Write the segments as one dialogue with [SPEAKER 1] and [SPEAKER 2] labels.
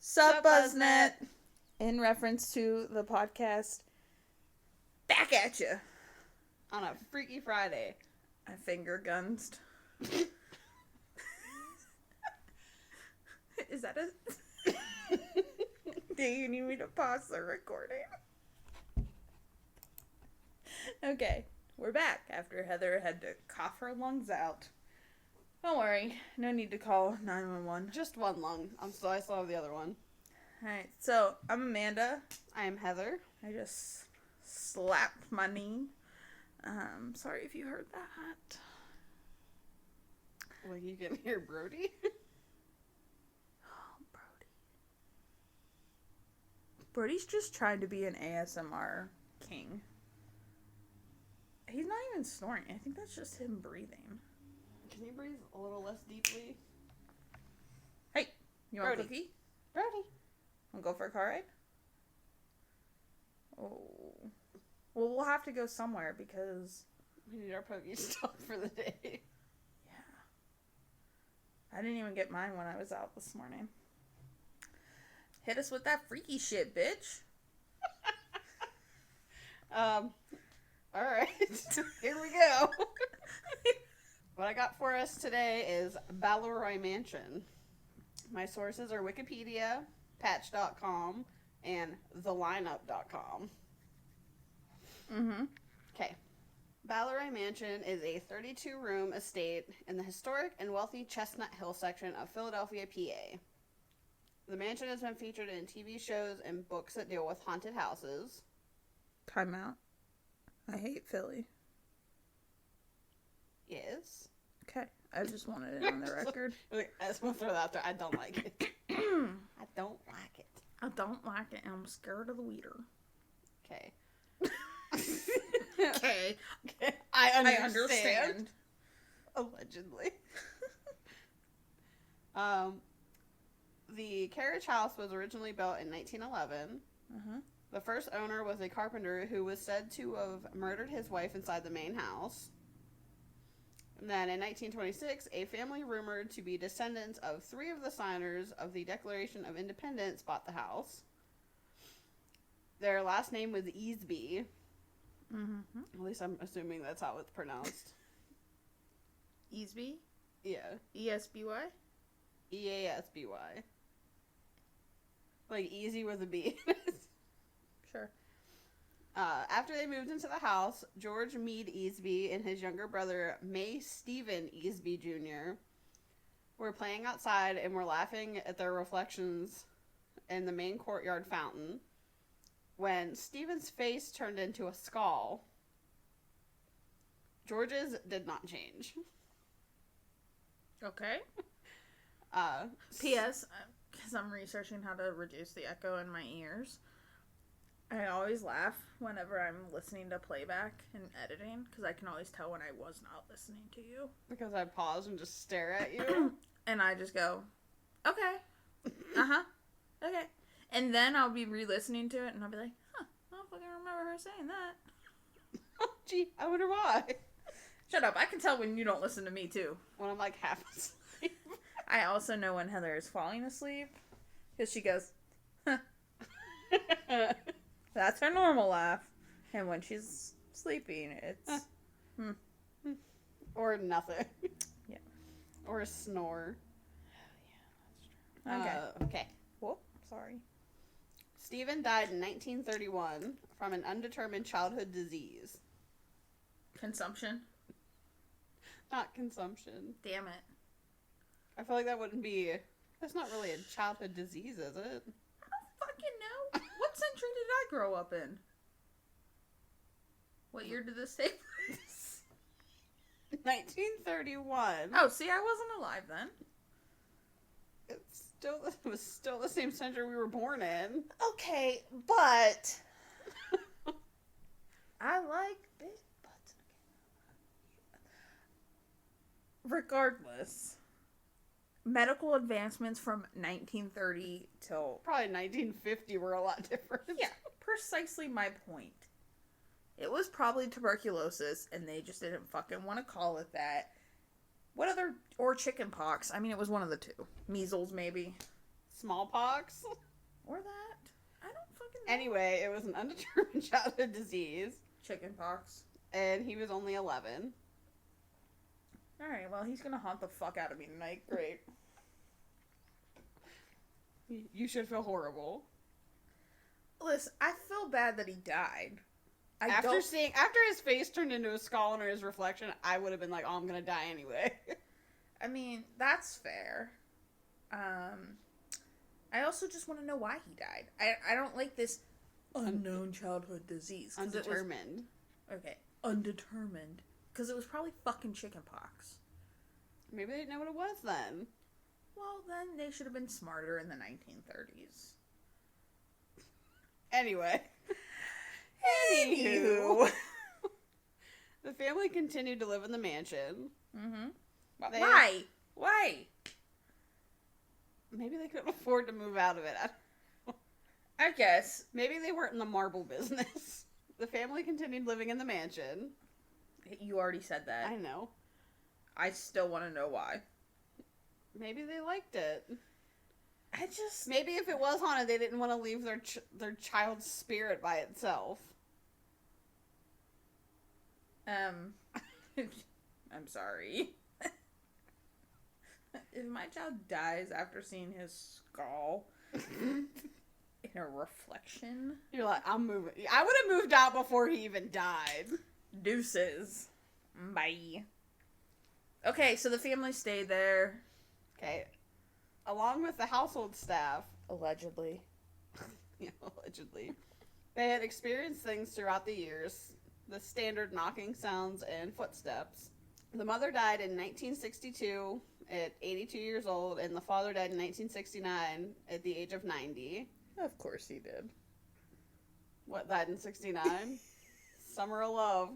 [SPEAKER 1] Sup, Buzznet? In reference to the podcast, back at you.
[SPEAKER 2] On a Freaky Friday.
[SPEAKER 1] I finger guns. Is that a... Do you need me to pause the recording? Okay, we're back after Heather had to cough her lungs out. Don't worry, no need to call 911.
[SPEAKER 2] Just one lung. I still have the other one.
[SPEAKER 1] Alright, so I'm Amanda.
[SPEAKER 2] I am Heather.
[SPEAKER 1] I just slapped my knee. Sorry if you heard that.
[SPEAKER 2] Well, you can hear Brody.
[SPEAKER 1] Oh, Brody. Brody's just trying to be an ASMR king. He's not even snoring. I think that's just him breathing.
[SPEAKER 2] Can you breathe a little less deeply?
[SPEAKER 1] Hey, you want a
[SPEAKER 2] Brody.
[SPEAKER 1] cookie?
[SPEAKER 2] Brody.
[SPEAKER 1] Want to go for a car ride? Oh. Well, we'll have to go somewhere because...
[SPEAKER 2] We need our Pokestop for the day.
[SPEAKER 1] Yeah. I didn't even get mine when I was out this morning. Hit us with that freaky shit, bitch.
[SPEAKER 2] Alright. Here we go. What I got for us today is Baleroy Mansion. My sources are Wikipedia, Patch.com, and TheLineup.com.
[SPEAKER 1] Mm-hmm.
[SPEAKER 2] Okay. Baleroy Mansion is a 32-room estate in the historic and wealthy Chestnut Hill section of Philadelphia, PA. The mansion has been featured in TV shows and books that deal with haunted houses.
[SPEAKER 1] Time out. I hate Philly.
[SPEAKER 2] Yes.
[SPEAKER 1] Okay. I just wanted it on the record.
[SPEAKER 2] I just want to throw that out there. I don't like it. I don't like it.
[SPEAKER 1] I don't like it and I'm scared of the weeder.
[SPEAKER 2] Okay.
[SPEAKER 1] Okay.
[SPEAKER 2] I
[SPEAKER 1] I
[SPEAKER 2] understand.
[SPEAKER 1] understand.
[SPEAKER 2] Allegedly. The carriage house was originally built in 1911.
[SPEAKER 1] Uh-huh.
[SPEAKER 2] The first owner was a carpenter who was said to have murdered his wife inside the main house. And then in 1926, a family rumored to be descendants of 3 of the signers of the Declaration of Independence bought the house. Their last name was Easby.
[SPEAKER 1] Mm-hmm.
[SPEAKER 2] At least I'm assuming that's how it's pronounced.
[SPEAKER 1] Easby?
[SPEAKER 2] Yeah.
[SPEAKER 1] E-S-B-Y?
[SPEAKER 2] E-A-S-B-Y. Like easy with a B.
[SPEAKER 1] Sure.
[SPEAKER 2] After they moved into the house, George Meade Easby and his younger brother, May Stephen Easby Jr., were playing outside and were laughing at their reflections in the main courtyard fountain when Stephen's face turned into a skull. George's did not change.
[SPEAKER 1] Okay. P.S. Because I'm researching how to reduce the echo in my ears. I always laugh whenever I'm listening to playback and editing because I can always tell when I was not listening to you.
[SPEAKER 2] Because I pause and just stare at you.
[SPEAKER 1] And I just go, okay. Uh-huh. Okay. And then I'll be re-listening to it and I'll be like, huh, I don't fucking remember her saying that.
[SPEAKER 2] Oh, gee, I wonder why.
[SPEAKER 1] Shut up. I can tell when you don't listen to me too.
[SPEAKER 2] When I'm like half asleep.
[SPEAKER 1] I also know when Heather is falling asleep because she goes, huh. That's her normal laugh. And when she's sleeping, it's...
[SPEAKER 2] Or nothing.
[SPEAKER 1] Yeah.
[SPEAKER 2] Or a snore.
[SPEAKER 1] Oh, yeah, that's true. Okay.
[SPEAKER 2] Okay.
[SPEAKER 1] Whoop, sorry.
[SPEAKER 2] Stephen died in 1931 from an undetermined childhood disease.
[SPEAKER 1] Consumption?
[SPEAKER 2] Not consumption.
[SPEAKER 1] Damn it.
[SPEAKER 2] I feel like that wouldn't be... That's not really a childhood disease, is it?
[SPEAKER 1] I don't fucking know. What century did I grow up in? What year did this take place?
[SPEAKER 2] 1931.
[SPEAKER 1] Oh, see, I wasn't alive then.
[SPEAKER 2] It was still the same century we were born in.
[SPEAKER 1] Okay, but... I like big butts. Regardless, medical advancements from 1930 till...
[SPEAKER 2] Probably 1950 were a lot different.
[SPEAKER 1] Yeah, precisely my point. It was probably tuberculosis, and they just didn't fucking want to call it that. What other... Or chicken pox. I mean, it was one of the two. Measles, maybe.
[SPEAKER 2] smallpox.
[SPEAKER 1] Or that. I don't fucking know.
[SPEAKER 2] Anyway, it was an undetermined childhood disease.
[SPEAKER 1] Chickenpox.
[SPEAKER 2] And he was only 11.
[SPEAKER 1] Alright, well, he's gonna haunt the fuck out of me tonight. Great.
[SPEAKER 2] You should feel horrible.
[SPEAKER 1] Listen, I feel bad that he died.
[SPEAKER 2] After his face turned into a skull under his reflection, I would have been like, oh, I'm gonna die anyway.
[SPEAKER 1] I mean, that's fair. I also just want to know why he died. I don't like this unknown childhood disease.
[SPEAKER 2] Undetermined.
[SPEAKER 1] Okay, undetermined. Because it was probably fucking chickenpox.
[SPEAKER 2] Maybe they didn't know what it was then.
[SPEAKER 1] Well, then they should have been smarter in the 1930s.
[SPEAKER 2] Anyway.
[SPEAKER 1] Anywho.
[SPEAKER 2] The family continued to live in the mansion.
[SPEAKER 1] Mm-hmm. Why? Why?
[SPEAKER 2] Maybe they couldn't afford to move out of it.
[SPEAKER 1] I guess.
[SPEAKER 2] Maybe they weren't in the marble business. The family continued living in the mansion.
[SPEAKER 1] You already said that.
[SPEAKER 2] I know.
[SPEAKER 1] I still want to know why.
[SPEAKER 2] Maybe they liked it.
[SPEAKER 1] Maybe
[SPEAKER 2] if it was haunted, they didn't want to leave their child's spirit by itself.
[SPEAKER 1] I'm sorry. If my child dies after seeing his skull in a reflection,
[SPEAKER 2] you're like, I'm moving. I would have moved out before he even died.
[SPEAKER 1] Deuces. Bye. Okay, so the family stayed there.
[SPEAKER 2] Okay. Along with the household staff.
[SPEAKER 1] Allegedly.
[SPEAKER 2] Yeah, allegedly. They had experienced things throughout the years. The standard knocking sounds and footsteps. The mother died in 1962 at 82 years old, and the father died in 1969 at the age of 90.
[SPEAKER 1] Of course he did.
[SPEAKER 2] What, died in 69? Summer of love.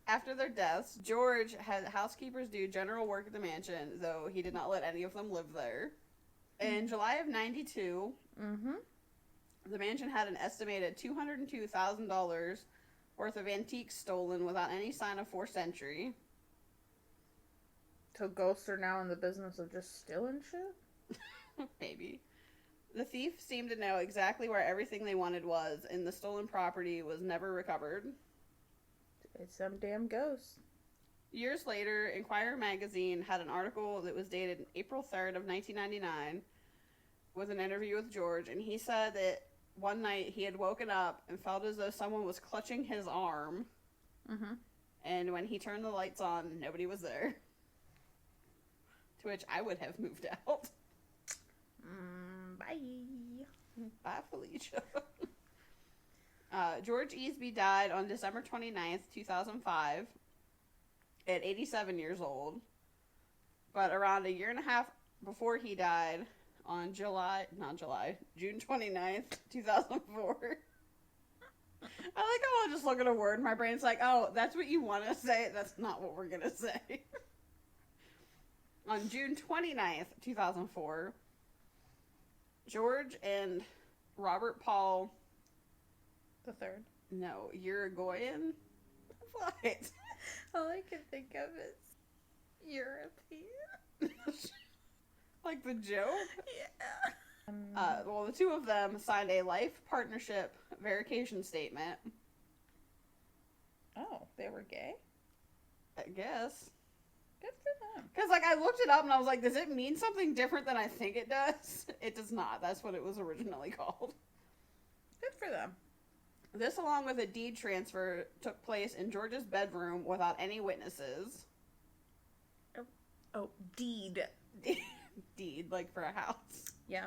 [SPEAKER 2] After their deaths, George had housekeepers do general work at the mansion, though he did not let any of them live there. In July of 92, the mansion had an estimated $202,000 worth of antiques stolen without any sign of forced entry.
[SPEAKER 1] So ghosts are now in the business of just stealing shit?
[SPEAKER 2] Maybe. The thief seemed to know exactly where everything they wanted was, and the stolen property was never recovered.
[SPEAKER 1] It's some damn ghost.
[SPEAKER 2] Years later, Inquirer magazine had an article that was dated April 3rd of 1999 with an interview with George, and he said that one night he had woken up and felt as though someone was clutching his arm. And when he turned the lights on, nobody was there. To which I would have moved out.
[SPEAKER 1] Bye.
[SPEAKER 2] Bye, Felicia. George Easby died on December 29th, 2005 at 87 years old. But around a year and a half before he died, on June 29th, 2004. I like how I'll just look at a word and my brain's like, oh, that's what you want to say? That's not what we're going to say. On June 29th, 2004, George and Robert Paul...
[SPEAKER 1] The third?
[SPEAKER 2] No, Uruguayan? What?
[SPEAKER 1] All I can think of is European.
[SPEAKER 2] Like the joke?
[SPEAKER 1] Yeah.
[SPEAKER 2] Well, the two of them signed a life partnership verification statement.
[SPEAKER 1] Oh, they were gay?
[SPEAKER 2] I guess.
[SPEAKER 1] Good for them.
[SPEAKER 2] Because, like, I looked it up and I was like, does it mean something different than I think it does? It does not. That's what it was originally called.
[SPEAKER 1] Good for them.
[SPEAKER 2] This, along with a deed transfer, took place in George's bedroom without any witnesses.
[SPEAKER 1] Oh, deed.
[SPEAKER 2] Deed, like for a house.
[SPEAKER 1] Yeah.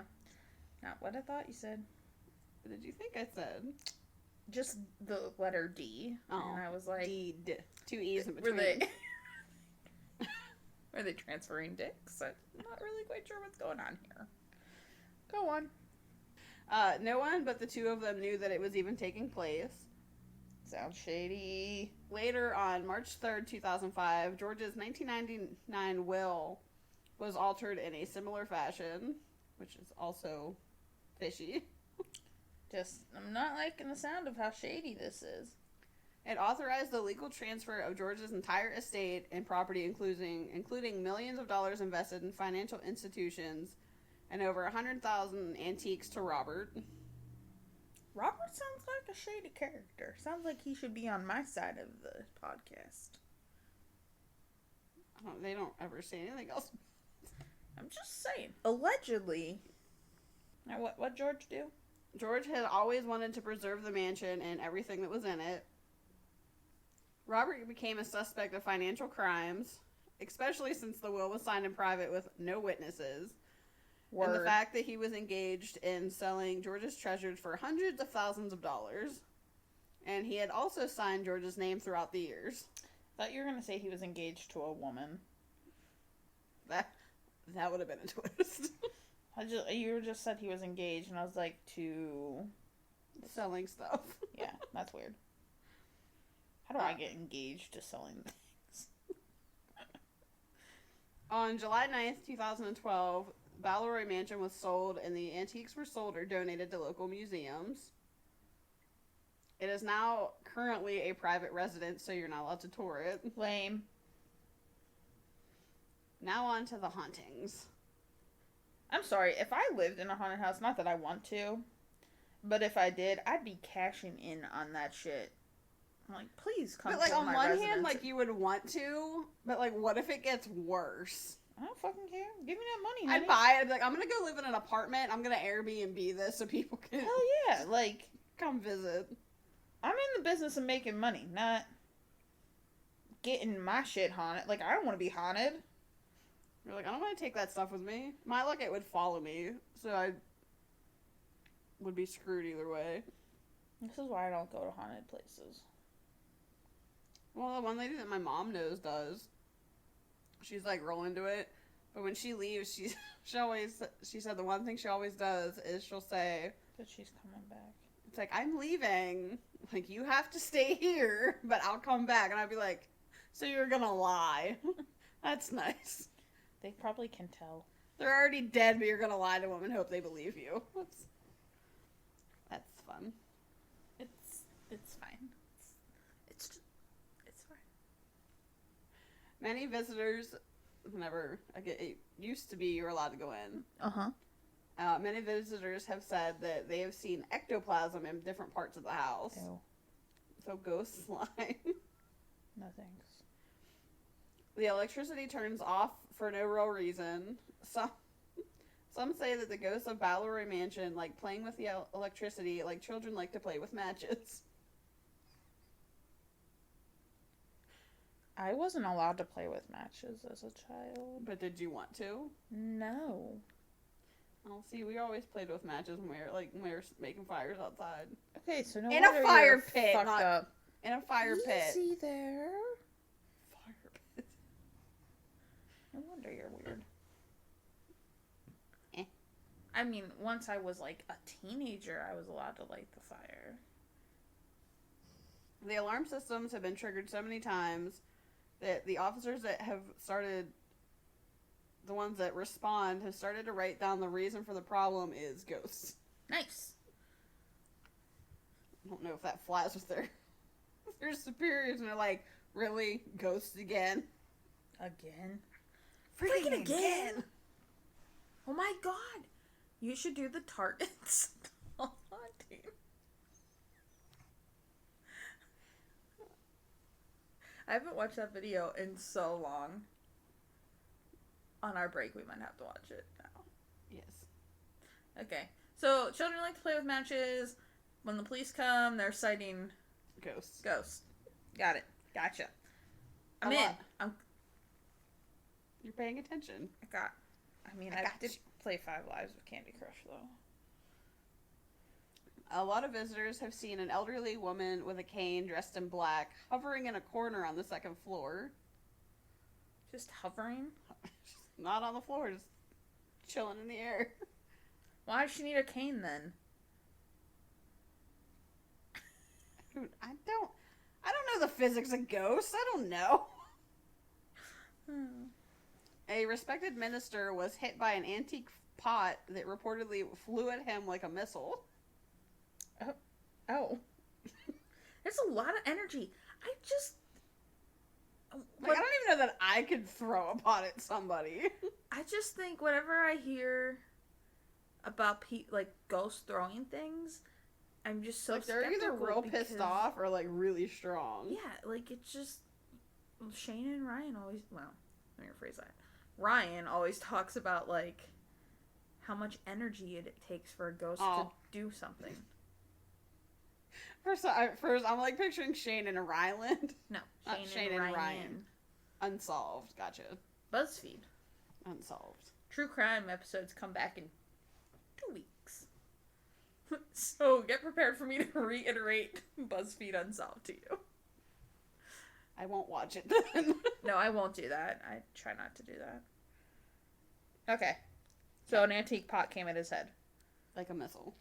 [SPEAKER 1] Not what I thought you said.
[SPEAKER 2] What did you think I said?
[SPEAKER 1] Just the letter D.
[SPEAKER 2] Oh,
[SPEAKER 1] and I was like...
[SPEAKER 2] Deed. Two E's in between.
[SPEAKER 1] Were they transferring dicks? I'm not really quite sure what's going on here. Go on.
[SPEAKER 2] No one but the two of them knew that it was even taking place.
[SPEAKER 1] Sounds shady.
[SPEAKER 2] Later, on March 3rd, 2005, George's 1999 will was altered in a similar fashion, which is also fishy.
[SPEAKER 1] I'm not liking the sound of how shady this is.
[SPEAKER 2] It authorized the legal transfer of George's entire estate and property, including millions of dollars invested in financial institutions, and over 100,000 antiques to Robert.
[SPEAKER 1] Robert sounds like a shady character. Sounds like he should be on my side of the podcast.
[SPEAKER 2] They don't ever say anything else.
[SPEAKER 1] I'm just saying. Allegedly. Now, what George do?
[SPEAKER 2] George had always wanted to preserve the mansion and everything that was in it. Robert became a suspect of financial crimes, especially since the will was signed in private with no witnesses. Word. And the fact that he was engaged in selling George's treasures for hundreds of thousands of dollars. And he had also signed George's name throughout the years.
[SPEAKER 1] I thought you were going to say he was engaged to a woman.
[SPEAKER 2] That would have been a twist.
[SPEAKER 1] You just said he was engaged, and I was like, to...
[SPEAKER 2] selling stuff.
[SPEAKER 1] Yeah, that's weird. How do I get engaged to selling things?
[SPEAKER 2] On July 9th, 2012, Baleroy Mansion was sold, and the antiques were sold or donated to local museums. It is now currently a private residence, so you're not allowed to tour it.
[SPEAKER 1] Lame.
[SPEAKER 2] Now on to the hauntings.
[SPEAKER 1] I'm sorry, if I lived in a haunted house, not that I want to, but if I did, I'd be cashing in on that shit. I'm like, please come to my residence.
[SPEAKER 2] But, like, on one hand, like, you would want to, but, like, what if it gets worse?
[SPEAKER 1] I don't fucking care. Give me that money, honey.
[SPEAKER 2] I'd buy it. I'd be like, I'm gonna go live in an apartment. I'm gonna Airbnb this so people can...
[SPEAKER 1] Hell yeah, like...
[SPEAKER 2] come visit.
[SPEAKER 1] I'm in the business of making money, not getting my shit haunted. Like, I don't want to be haunted.
[SPEAKER 2] You're like, I don't want to take that stuff with me. My luck, it would follow me, so I would be screwed either way.
[SPEAKER 1] This is why I don't go to haunted places.
[SPEAKER 2] Well, the one lady that my mom knows does. She's like real into it, but when she leaves, she said the one thing she always does is she'll say
[SPEAKER 1] that she's coming back.
[SPEAKER 2] It's like, I'm leaving. Like, you have to stay here, but I'll come back. And I'd be like, so you're gonna lie? That's nice.
[SPEAKER 1] They probably can tell.
[SPEAKER 2] They're already dead, but you're gonna lie to them and hope they believe you. That's fun.
[SPEAKER 1] It's fine. It's fine.
[SPEAKER 2] Many visitors, it used to be you were allowed to go in.
[SPEAKER 1] Uh-huh.
[SPEAKER 2] Many visitors have said that they have seen ectoplasm in different parts of the house.
[SPEAKER 1] Ew.
[SPEAKER 2] So ghost slime.
[SPEAKER 1] No thanks.
[SPEAKER 2] The electricity turns off for no real reason. Some say that the ghosts of Baleroy Mansion like playing with the electricity like children like to play with matches.
[SPEAKER 1] I wasn't allowed to play with matches as a child.
[SPEAKER 2] But did you want to?
[SPEAKER 1] No.
[SPEAKER 2] Oh, see, we always played with matches when we were making fires outside.
[SPEAKER 1] Okay, so no
[SPEAKER 2] in
[SPEAKER 1] wonder
[SPEAKER 2] a fire
[SPEAKER 1] you're
[SPEAKER 2] pit,
[SPEAKER 1] fucked
[SPEAKER 2] not
[SPEAKER 1] up.
[SPEAKER 2] In a fire pit.
[SPEAKER 1] Easy there.
[SPEAKER 2] Fire pit.
[SPEAKER 1] No wonder you're weird.
[SPEAKER 2] Eh.
[SPEAKER 1] I mean, once I was like a teenager, I was allowed to light the fire.
[SPEAKER 2] The alarm systems have been triggered so many times that the officers that have started, the ones that respond, have started to write down the reason for the problem is ghosts.
[SPEAKER 1] Nice.
[SPEAKER 2] I don't know if that flies with their superiors, and they're like, really? Ghosts again?
[SPEAKER 1] Again?
[SPEAKER 2] Freaking again!
[SPEAKER 1] Oh my god! You should do the Targets haunting. I haven't watched that video in so long. On our break, we might have to watch it now.
[SPEAKER 2] Yes.
[SPEAKER 1] Okay. So, children like to play with matches. When the police come, they're citing...
[SPEAKER 2] Ghosts.
[SPEAKER 1] Got it. Gotcha. I'm in.
[SPEAKER 2] You're paying attention.
[SPEAKER 1] I did play 5 Lives with Candy Crush, though.
[SPEAKER 2] A lot of visitors have seen an elderly woman with a cane dressed in black hovering in a corner on the 2nd floor.
[SPEAKER 1] Just hovering?
[SPEAKER 2] Not on the floor, just chilling in the air.
[SPEAKER 1] Why does she need a cane, then?
[SPEAKER 2] I don't know the physics of ghosts. I don't know. A respected minister was hit by an antique pot that reportedly flew at him like a missile.
[SPEAKER 1] Oh. There's a lot of energy. I
[SPEAKER 2] don't even know that I could throw a pot at somebody.
[SPEAKER 1] I just think whenever I hear about like ghosts throwing things, I'm just so
[SPEAKER 2] like, they're either real pissed off or, like, really strong.
[SPEAKER 1] Yeah, like, it's just... Shane and Ryan always... Well, let me rephrase that. Ryan always talks about, like, how much energy it takes for a ghost to do something.
[SPEAKER 2] First, I'm, like, picturing Shane and Ryland.
[SPEAKER 1] No,
[SPEAKER 2] Shane and Ryan. Unsolved. Gotcha.
[SPEAKER 1] BuzzFeed.
[SPEAKER 2] Unsolved.
[SPEAKER 1] True crime episodes come back in 2 weeks. So get prepared for me to reiterate BuzzFeed Unsolved to you.
[SPEAKER 2] I won't watch it then.
[SPEAKER 1] No, I won't do that. I try not to do that. Okay. So an antique pot came at his head.
[SPEAKER 2] Like a missile.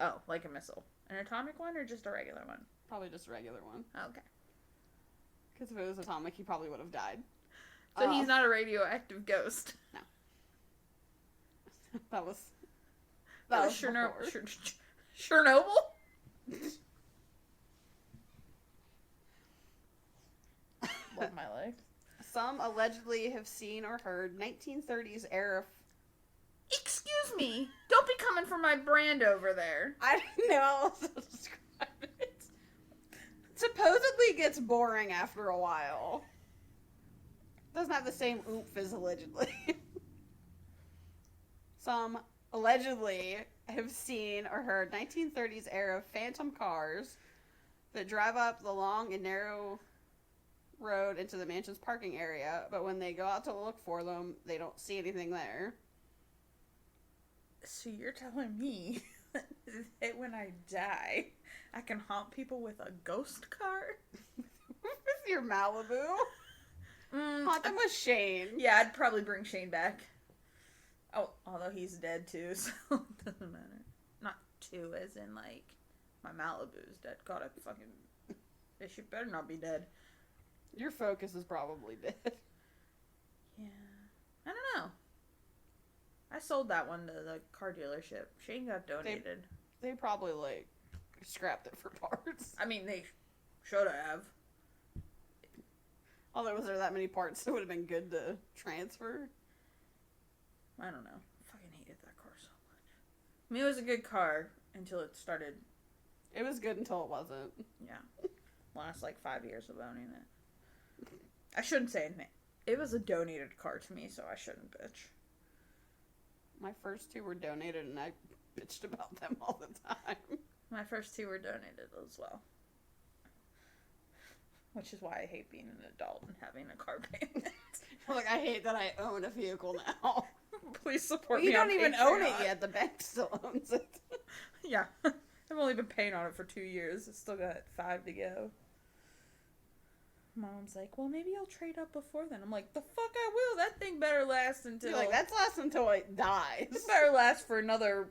[SPEAKER 1] Oh, like a missile. An atomic one or just a regular one?
[SPEAKER 2] Probably just a regular one.
[SPEAKER 1] Okay.
[SPEAKER 2] Because if it was atomic, he probably would have died.
[SPEAKER 1] So he's not a radioactive ghost.
[SPEAKER 2] No. That was
[SPEAKER 1] Chernobyl? Love my life.
[SPEAKER 2] Some allegedly have seen or heard 1930s era...
[SPEAKER 1] Excuse me. Don't be coming for my brand over there.
[SPEAKER 2] I don't know how else to describe it. Supposedly gets boring after a while. Doesn't have the same oomph as allegedly. Some allegedly have seen or heard 1930s era phantom cars that drive up the long and narrow road into the mansion's parking area, but when they go out to look for them, they don't see anything there.
[SPEAKER 1] So you're telling me that when I die, I can haunt people with a ghost car?
[SPEAKER 2] With your Malibu? Haunt them with Shane.
[SPEAKER 1] Yeah, I'd probably bring Shane back. Oh, although he's dead too, so it doesn't matter. Not two, as in, like, my Malibu's dead. God, I fucking... This shit better not be dead.
[SPEAKER 2] Your Focus is probably dead.
[SPEAKER 1] Yeah. I don't know. I sold that one to the car dealership. Shane got donated.
[SPEAKER 2] They probably, like, scrapped it for parts.
[SPEAKER 1] I mean, they should have.
[SPEAKER 2] Although, was there that many parts that would have been good to transfer?
[SPEAKER 1] I don't know. I fucking hated that car so much. I mean, it was a good car until it started.
[SPEAKER 2] It was good until it wasn't.
[SPEAKER 1] Yeah. Last, like, 5 years of owning it. I shouldn't say anything. It was a donated car to me, so I shouldn't bitch.
[SPEAKER 2] My first two were donated, and I bitched about them all the time.
[SPEAKER 1] My first two were donated as well. Which is why I hate being an adult and having a car payment.
[SPEAKER 2] Like, I hate that I own a vehicle now.
[SPEAKER 1] Please support
[SPEAKER 2] me. You
[SPEAKER 1] on
[SPEAKER 2] don't even
[SPEAKER 1] Patreon.
[SPEAKER 2] own it yet. The bank still owns it.
[SPEAKER 1] Yeah. I've only been paying on it for 2 years. It's still got 5 to go. Mom's like, well, maybe I'll trade up before then. I'm like, the fuck I will. That thing better last until...
[SPEAKER 2] You're like, that's last until it dies.
[SPEAKER 1] It better last for another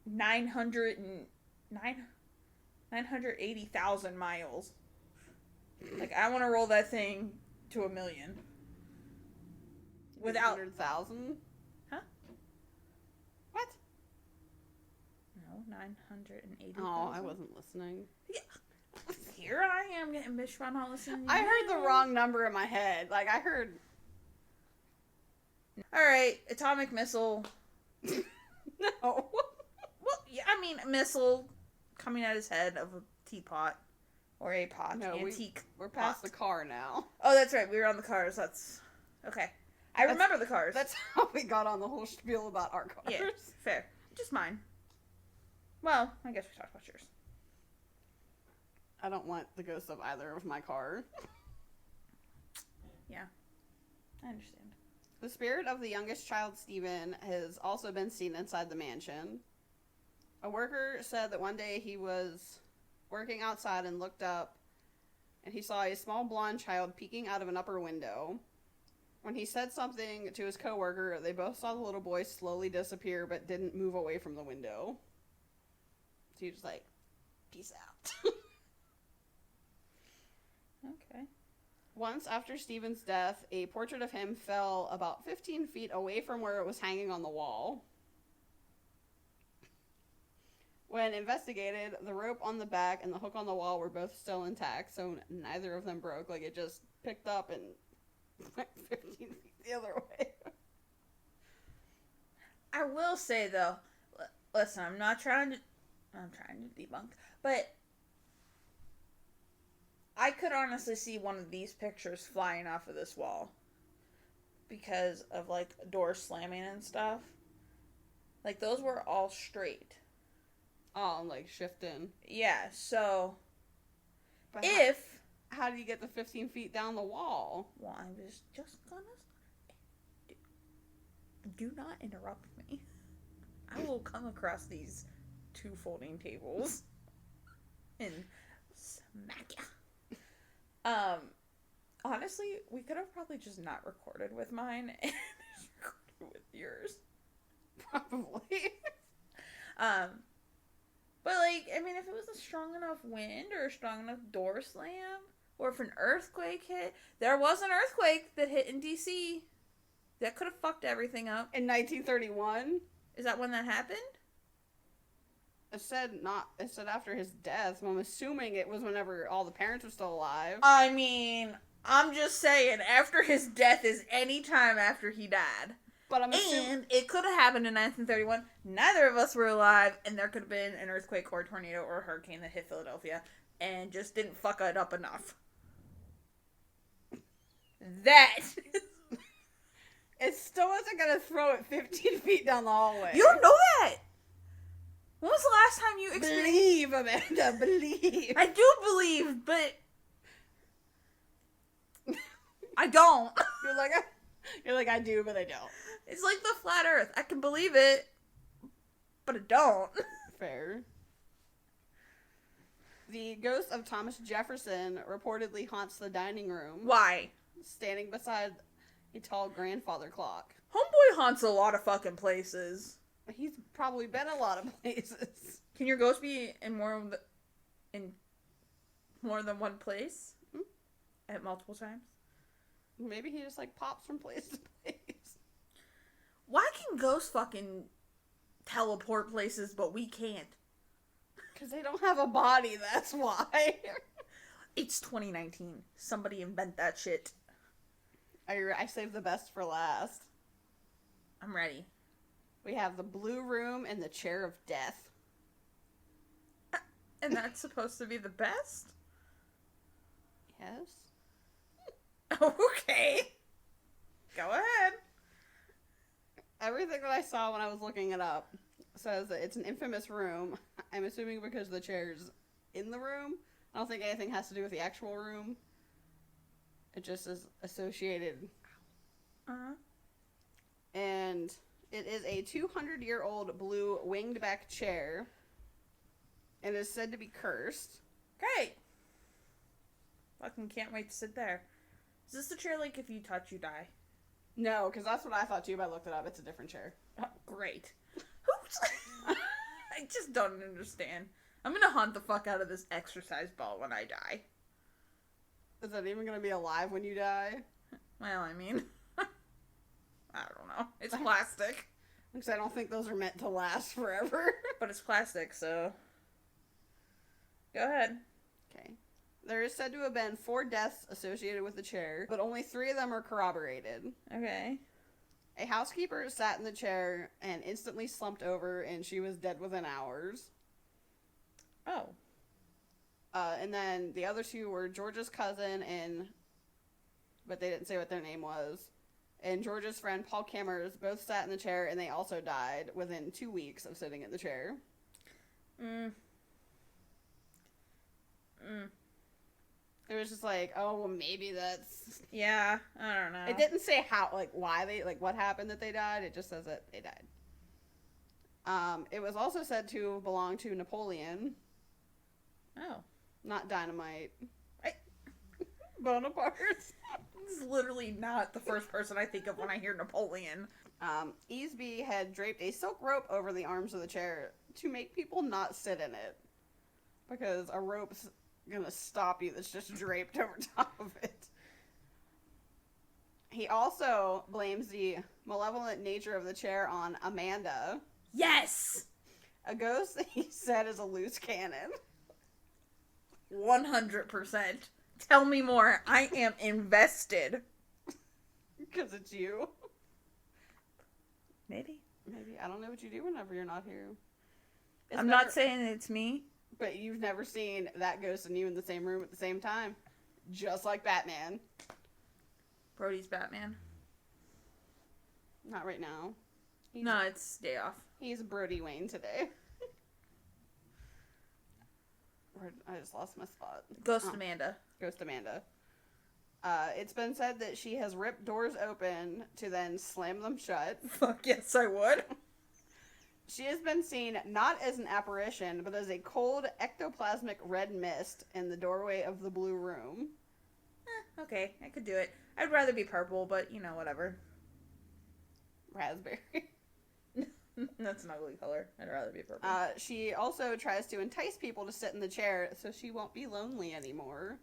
[SPEAKER 1] 980,000 miles. Like, I want to roll that thing to 1 million. Without...
[SPEAKER 2] 100,000?
[SPEAKER 1] Huh?
[SPEAKER 2] What?
[SPEAKER 1] No, 980,000.
[SPEAKER 2] Oh, I wasn't listening.
[SPEAKER 1] Yeah. Here I am getting bitched by not listening.
[SPEAKER 2] I heard the wrong number in my head. Like, I heard...
[SPEAKER 1] Alright, atomic missile.
[SPEAKER 2] No.
[SPEAKER 1] Well, yeah, I mean, missile coming at his head of a teapot. Or a pot.
[SPEAKER 2] No,
[SPEAKER 1] antique
[SPEAKER 2] we're past
[SPEAKER 1] pot.
[SPEAKER 2] the car now.
[SPEAKER 1] Oh, that's right. We were on the cars. That's... Okay. I remember the cars.
[SPEAKER 2] That's how we got on the whole spiel about our cars.
[SPEAKER 1] Yeah, fair. Just mine. Well, I guess we talked about yours.
[SPEAKER 2] I don't want the ghost of either of my car.
[SPEAKER 1] Yeah. I understand.
[SPEAKER 2] The spirit of the youngest child, Stephen, has also been seen inside the mansion. A worker said that one day he was working outside and looked up, and he saw a small blonde child peeking out of an upper window. When he said something to his coworker, they both saw the little boy slowly disappear, but didn't move away from the window. So he was just like, peace out.
[SPEAKER 1] Okay.
[SPEAKER 2] Once after Stephen's death, a portrait of him fell about 15 feet away from where it was hanging on the wall. When investigated, the rope on the back and the hook on the wall were both still intact, so neither of them broke. Like, it just picked up and went 15 feet the other way.
[SPEAKER 1] I will say though, listen, I'm trying to debunk, but I could honestly see one of these pictures flying off of this wall because of like doors slamming and stuff. Like those were all straight.
[SPEAKER 2] Oh, like shifting.
[SPEAKER 1] Yeah, so
[SPEAKER 2] But
[SPEAKER 1] if
[SPEAKER 2] how do you get the 15 feet down the wall?
[SPEAKER 1] well, I was just gonna do not interrupt me. I will come across these 2 folding tables and smack ya. Honestly, we could have probably just not recorded with mine and just recorded with yours.
[SPEAKER 2] Probably.
[SPEAKER 1] But like, I mean, if it was a strong enough wind or a strong enough door slam, or if an earthquake hit, there was an earthquake that hit in DC. That could have fucked everything up.
[SPEAKER 2] In 1931?
[SPEAKER 1] Is that when that happened?
[SPEAKER 2] It said after his death. I'm assuming it was whenever all the parents were still alive.
[SPEAKER 1] I mean, I'm just saying, after his death is any time after he died.
[SPEAKER 2] But I'm assuming...
[SPEAKER 1] And it could have happened in 1931. Neither of us were alive, and there could have been an earthquake or a tornado or a hurricane that hit Philadelphia and just didn't fuck it up enough. That...
[SPEAKER 2] It still wasn't going to throw it 15 feet down the hallway.
[SPEAKER 1] You don't know that! When was the last time you experienced...
[SPEAKER 2] Believe, Amanda, believe.
[SPEAKER 1] I do believe, but... I don't.
[SPEAKER 2] You're like, I do, but I don't.
[SPEAKER 1] It's like the flat earth. I can believe it, but I don't.
[SPEAKER 2] Fair. The ghost of Thomas Jefferson reportedly haunts the dining room.
[SPEAKER 1] Why?
[SPEAKER 2] Standing beside a tall grandfather clock.
[SPEAKER 1] Homeboy haunts a lot of fucking places.
[SPEAKER 2] He's probably been a lot of places.
[SPEAKER 1] Can your ghost be in more than one place? At multiple times?
[SPEAKER 2] Maybe he just like pops from place to place.
[SPEAKER 1] Why can ghosts fucking teleport places, but we can't?
[SPEAKER 2] Because they don't have a body, that's why.
[SPEAKER 1] It's 2019. Somebody invent that shit.
[SPEAKER 2] I saved the best for last.
[SPEAKER 1] I'm ready.
[SPEAKER 2] We have the blue room and the chair of death.
[SPEAKER 1] And that's supposed to be the best?
[SPEAKER 2] Yes.
[SPEAKER 1] Okay. Go ahead.
[SPEAKER 2] Everything that I saw when I was looking it up says that it's an infamous room. I'm assuming because the chair's in the room. I don't think anything has to do with the actual room. It just is associated.
[SPEAKER 1] Uh-huh.
[SPEAKER 2] And it is a 200-year-old blue winged back chair. And is said to be cursed.
[SPEAKER 1] Great. Fucking can't wait to sit there. Is this the chair like if you touch you die?
[SPEAKER 2] No, because that's what I thought too, but I looked it up. It's a different chair.
[SPEAKER 1] Oh, great. Oops. I just don't understand. I'm gonna haunt the fuck out of this exercise ball when I die.
[SPEAKER 2] Is that even going to be alive when you die?
[SPEAKER 1] Well, I mean, I don't know. It's plastic.
[SPEAKER 2] Because I don't think those are meant to last forever.
[SPEAKER 1] But it's plastic, so... Go ahead.
[SPEAKER 2] Okay. There is said to have been 4 deaths associated with the chair, but only 3 of them are corroborated.
[SPEAKER 1] Okay.
[SPEAKER 2] A housekeeper sat in the chair and instantly slumped over, and she was dead within hours.
[SPEAKER 1] Oh.
[SPEAKER 2] And then the other 2 were George's cousin but they didn't say what their name was. And George's friend Paul Cammers both sat in the chair, and they also died within 2 weeks of sitting in the chair. It was just like, oh, well, maybe that's...
[SPEAKER 1] Yeah, I don't know.
[SPEAKER 2] It didn't say how, like, why they, like, what happened that they died. It just says that they died. It was also said to belong to Napoleon.
[SPEAKER 1] Oh.
[SPEAKER 2] Not Dynamite. Bonaparte.
[SPEAKER 1] This is literally not the first person I think of when I hear Napoleon.
[SPEAKER 2] Easby had draped a silk rope over the arms of the chair to make people not sit in it. Because a rope's gonna stop you that's just draped over top of it. He also blames the malevolent nature of the chair on Amanda.
[SPEAKER 1] Yes!
[SPEAKER 2] A ghost that he said is a loose cannon.
[SPEAKER 1] 100%. Tell me more. I am invested.
[SPEAKER 2] Because it's you.
[SPEAKER 1] Maybe.
[SPEAKER 2] Maybe. I don't know what you do whenever you're not here.
[SPEAKER 1] I'm not saying it's me.
[SPEAKER 2] But you've never seen that ghost and you in the same room at the same time. Just like Batman.
[SPEAKER 1] Brody's Batman.
[SPEAKER 2] Not right now.
[SPEAKER 1] No, it's day off.
[SPEAKER 2] He's Brody Wayne today. I just lost my spot.
[SPEAKER 1] Ghost Amanda.
[SPEAKER 2] Ghost Amanda. It's been said that she has ripped doors open to then slam them shut.
[SPEAKER 1] Fuck yes, I would.
[SPEAKER 2] She has been seen not as an apparition, but as a cold ectoplasmic red mist in the doorway of the blue room.
[SPEAKER 1] Okay, I could do it. I'd rather be purple, but you know, whatever.
[SPEAKER 2] Raspberry.
[SPEAKER 1] That's an ugly color. I'd rather be purple.
[SPEAKER 2] She also tries to entice people to sit in the chair so she won't be lonely anymore.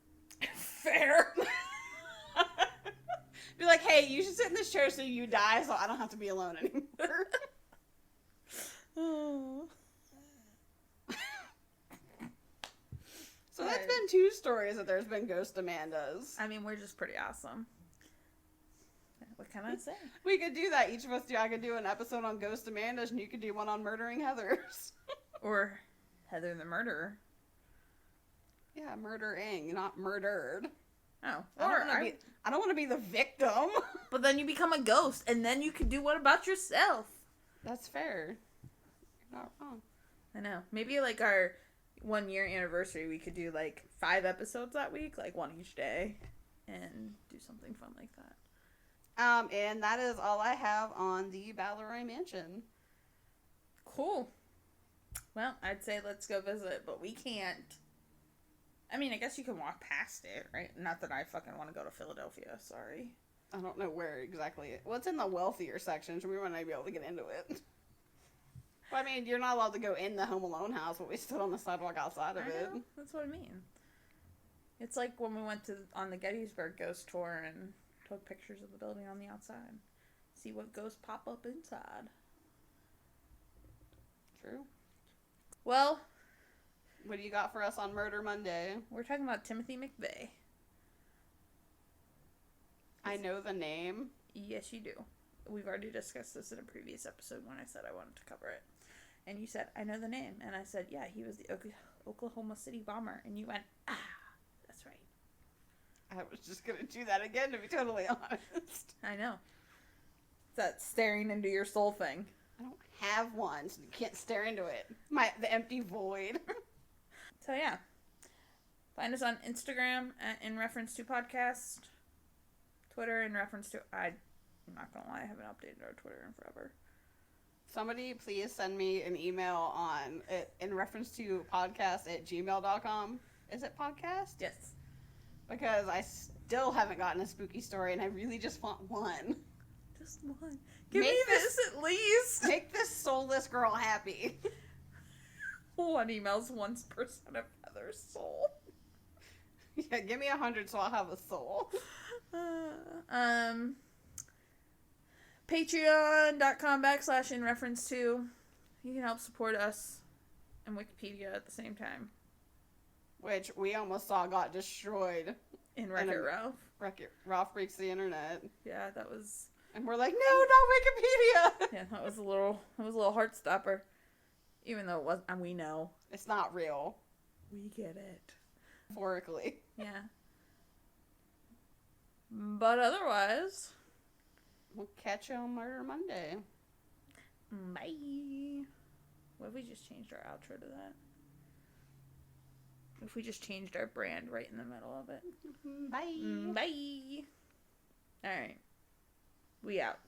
[SPEAKER 1] Fair.
[SPEAKER 2] Be like, hey, you should sit in this chair so you die so I don't have to be alone anymore. So that's been 2 stories that there's been Ghost Amandas.
[SPEAKER 1] I mean, we're just pretty awesome. What can I say?
[SPEAKER 2] We could do that. Each of us I could do an episode on Ghost Amandas and you could do one on Murdering Heathers.
[SPEAKER 1] Or Heather the Murderer.
[SPEAKER 2] Yeah, murdering, not murdered.
[SPEAKER 1] Oh.
[SPEAKER 2] I don't want to be the victim.
[SPEAKER 1] But then you become a ghost, and then you can do what about yourself?
[SPEAKER 2] That's fair. You're not wrong.
[SPEAKER 1] I know. Maybe like our 1 year anniversary, we could do like 5 episodes that week, like 1 each day, and do something fun like that.
[SPEAKER 2] And that is all I have on the Baleroy Mansion.
[SPEAKER 1] Cool. Well, I'd say let's go visit, but we can't. I mean, I guess you can walk past it, right? Not that I fucking want to go to Philadelphia, sorry.
[SPEAKER 2] I don't know where exactly. Well, it's in the wealthier section, so we might not be able to get into it. Well, I mean, you're not allowed to go in the Home Alone house, but we stood on the sidewalk outside of it.
[SPEAKER 1] Know. That's what I mean. It's like when we went on the Gettysburg ghost tour and took pictures of the building on the outside. See what ghosts pop up inside.
[SPEAKER 2] True.
[SPEAKER 1] Well,
[SPEAKER 2] what do you got for us on Murder Monday?
[SPEAKER 1] We're talking about Timothy McVeigh.
[SPEAKER 2] I know the name.
[SPEAKER 1] Yes, you do. We've already discussed this in a previous episode when I said I wanted to cover it. And you said, I know the name. And I said, yeah, he was the Oklahoma City bomber. And you went, that's right.
[SPEAKER 2] I was just going to do that again, to be totally honest.
[SPEAKER 1] I know. It's that staring into your soul thing.
[SPEAKER 2] I don't have one, so you can't stare into it. The empty void.
[SPEAKER 1] So, yeah. Find us on Instagram in reference to podcast. Twitter in reference to... I'm not going to lie, I haven't updated our Twitter in forever.
[SPEAKER 2] Somebody please send me an email on it in reference to podcast@gmail.com. Is it podcast?
[SPEAKER 1] Yes.
[SPEAKER 2] Because I still haven't gotten a spooky story and I really just want one.
[SPEAKER 1] Just one. Give me this at least.
[SPEAKER 2] Make this soulless girl happy.
[SPEAKER 1] 1 email's 1% of Heather's soul.
[SPEAKER 2] Yeah, give me 100 so I'll have a soul.
[SPEAKER 1] Patreon.com/ in reference to. You can help support us and Wikipedia at the same time.
[SPEAKER 2] Which we almost saw got destroyed.
[SPEAKER 1] In Wreck-It Ralph.
[SPEAKER 2] Ralph Breaks the Internet.
[SPEAKER 1] Yeah, that was...
[SPEAKER 2] And we're like, no, not Wikipedia!
[SPEAKER 1] Yeah, that was a little heart stopper. Even though it wasn't, and we know.
[SPEAKER 2] It's not real.
[SPEAKER 1] We get it.
[SPEAKER 2] Metaphorically.
[SPEAKER 1] Yeah. But otherwise...
[SPEAKER 2] We'll catch you on Murder Monday.
[SPEAKER 1] Bye. What if we just changed our outro to that? If we just changed our brand right in the middle of it?
[SPEAKER 2] Bye.
[SPEAKER 1] Bye. Alright. We out.